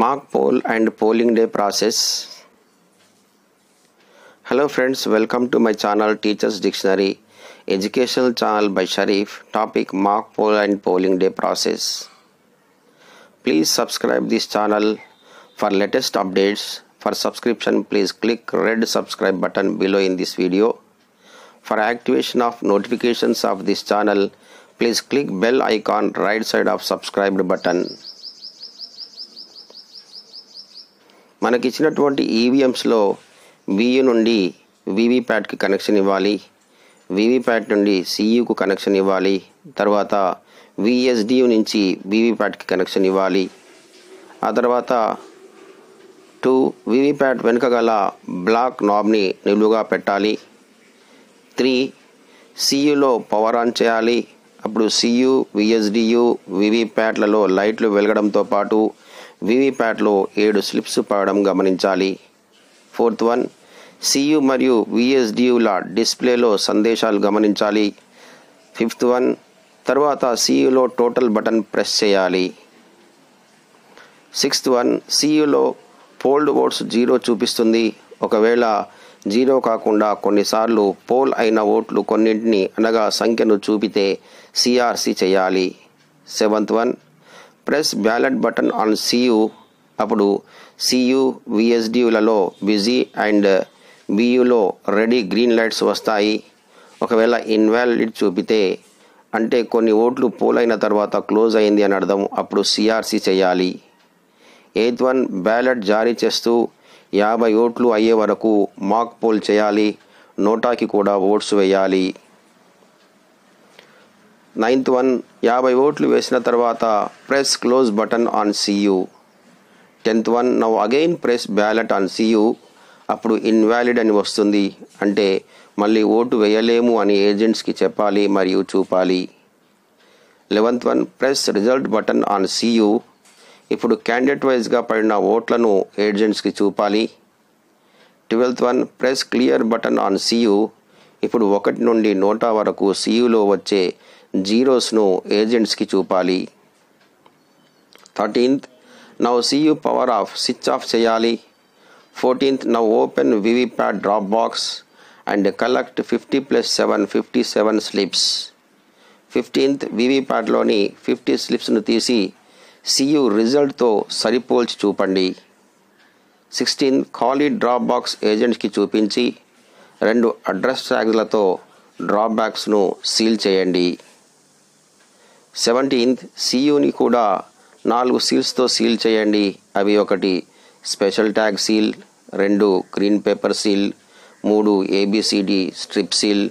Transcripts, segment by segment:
mock poll and polling day process. Hello friends, welcome to my channel Teachers Dictionary, educational channel by Sharif. Topic mock poll and polling day process. Please subscribe this channel for latest updates. For subscription, please click red subscribe button below in this video. For activation of notifications of this channel, please click bell icon right side of subscribed button. మనకి ఇచ్చినటువంటి ఈవీఎంస్లో VU నుండి వివిప్యాట్కి connection ఇవ్వాలి, VVPAT నుండి సియుకు connection ఇవ్వాలి, తర్వాత విఎస్డియు నుంచి వివిప్యాట్కి connection ఇవ్వాలి. ఆ తర్వాత 2 వివిప్యాట్ వెనుక గల బ్లాక్ నాబ్ని నిలువుగా పెట్టాలి. 3 సియులో పవర్ ఆన్ చేయాలి. అప్పుడు సియు విఎస్డియు వివిప్యాట్లలో లైట్లు వెలగడంతో పాటు వివిప్యాట్లో 7 స్లిప్స్ పడడం గమనించాలి. 4th వన్, సియు మరియు విఎస్డియుల డిస్ప్లేలో సందేశాలు గమనించాలి. 5th వన్, తర్వాత సియులో టోటల్ బటన్ ప్రెస్ చేయాలి. 6th వన్, సియులో పోల్డ్ ఓట్స్ 0 చూపిస్తుంది. ఒకవేళ 0 కాకుండా కొన్నిసార్లు పోల్ అయిన ఓట్లు కొన్నింటిని అనగా సంఖ్యను చూపితే సిఆర్సి చేయాలి. 7th one, press ballot button on CU. అప్పుడు సియు విఎస్డియులలో బిజీ అండ్ బియులో రెడీ గ్రీన్ లైట్స్ వస్తాయి. ఒకవేళ ఇన్వాలిడ్ చూపితే అంటే కొన్ని ఓట్లు పోల్ అయిన తర్వాత క్లోజ్ అయింది అని అర్థం. అప్పుడు సిఆర్సి చేయాలి. 8th వన్, బ్యాలెట్ జారీ చేస్తూ 50 ఓట్లు అయ్యే వరకు మాక్ పోల్ చేయాలి. నోటాకి కూడా ఓట్స్ వేయాలి. 9th వన్, 50 ఓట్లు వేసిన తర్వాత press close button on CU. 10th one, now again press ballot on CU. అప్పుడు ఇన్వాలిడ్ అని వస్తుంది, అంటే మళ్ళీ ఓటు వేయలేము అని ఏజెంట్స్కి చెప్పాలి మరియు చూపాలి. 11th one, press result button on CU. ఇప్పుడు క్యాండిడేట్ వైజ్గా పడిన ఓట్లను ఏజెంట్స్కి చూపాలి. 12th one, press clear button on CU. ఇప్పుడు 1 నుండి 100 వరకు సియులో వచ్చే జీరోస్ను ఏజెంట్స్కి చూపాలి. 13th, now CU power off switch off చేయాలి. 14th, now open VVPAT drop box and collect 50+7 57 slips. 15th, వివిప్యాట్లోని 50 స్లిప్స్ను తీసి సియు రిజల్ట్తో సరిపోల్చి చూపండి. 16th, ఖాళీ డ్రాప్ బాక్స్ ఏజెంట్స్కి చూపించి 2 అడ్రస్ ట్యాగ్లతో డ్రాప్ బ్యాక్స్ను సీల్ చేయండి. 17th, సియుని కూడా 4 సీల్స్తో సీల్ చేయండి. అవి 1 special tag seal, 2 green paper seal, 3 ABCD strip seal,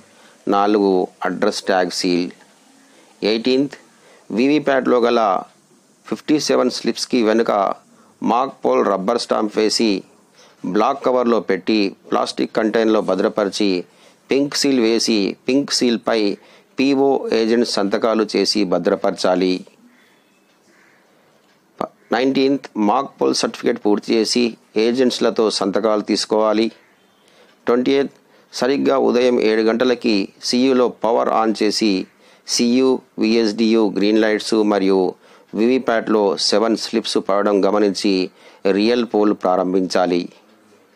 4 address tag seal. 18th, వివిప్యాట్లో గల 57 స్లిప్స్కి వెనుక మాక్ పోల్ రబ్బర్ స్టాంప్ వేసి బ్లాక్ కవర్లో పెట్టి ప్లాస్టిక్ కంటైనర్లో భద్రపరిచి పింక్ సీల్ వేసి పింక్ సీల్పై పిఓ ఏజెంట్ సంతకాలు చేసి భద్రపరచాలి. 19th, మాక్ పోల్ సర్టిఫికేట్ పూర్తి చేసి ఏజెంట్స్లతో సంతకాలు తీసుకోవాలి. 20th, సరిగ్గా ఉదయం 7 గంటలకి సియులో పవర్ ఆన్ చేసి సియు విఎస్డియు గ్రీన్ లైట్స్ మరియు వివిప్యాట్లో 7 స్లిప్స్ పడడం గమనించి రియల్ పోల్ ప్రారంభించాలి.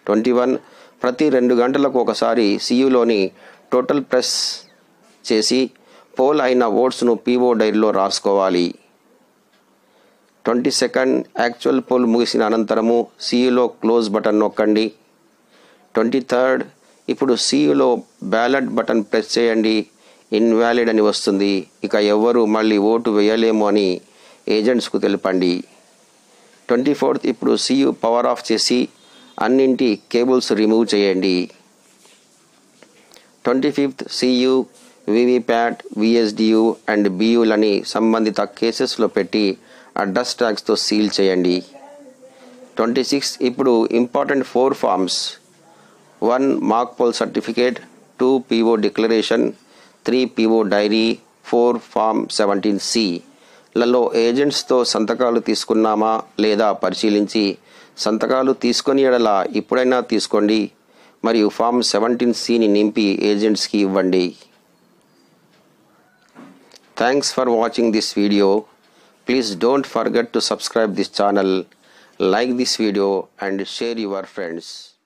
21, ప్రతి 2 గంటలకు ఒకసారి సియులోని టోటల్ ప్రెస్ చేసి పోల్ అయిన ఓట్స్ను పిఓ డైరీలో రాసుకోవాలి. 22nd, యాక్చువల్ పోల్ ముగిసిన అనంతరము సియులో క్లోజ్ బటన్ నొక్కండి. 23rd, ఇప్పుడు సియులో బ్యాలెట్ బటన్ ప్రెస్ చేయండి. ఇన్వాలిడ్ అని వస్తుంది. ఇక ఎవ్వరూ మళ్ళీ ఓటు వేయలేము అని ఏజెంట్స్కు తెలపండి. 24th, ఇప్పుడు సియు పవర్ ఆఫ్ చేసి అన్నింటి కేబుల్స్ రిమూవ్ చేయండి. 25th, CU VVPAT VSDU and బియులని సంబంధిత కేసెస్లో పెట్టి అడ్రస్ ట్యాగ్స్తో సీల్ చేయండి. 26th, ఇప్పుడు important 4 forms: 1 mock poll certificate, 2 PO declaration, 3 PO diary, 4 form 17C లలో ఏజెంట్స్తో సంతకాలు తీసుకున్నామా లేదా పరిశీలించి సంతకాలు తీసుకొని ఎడల ఇప్పుడైనా తీసుకోండి మరియు ఫామ్ 17Cని నింపి ఏజెంట్స్కి ఇవ్వండి. Thanks for watching this video. Please don't forget to subscribe this channel Like this video and share your friends.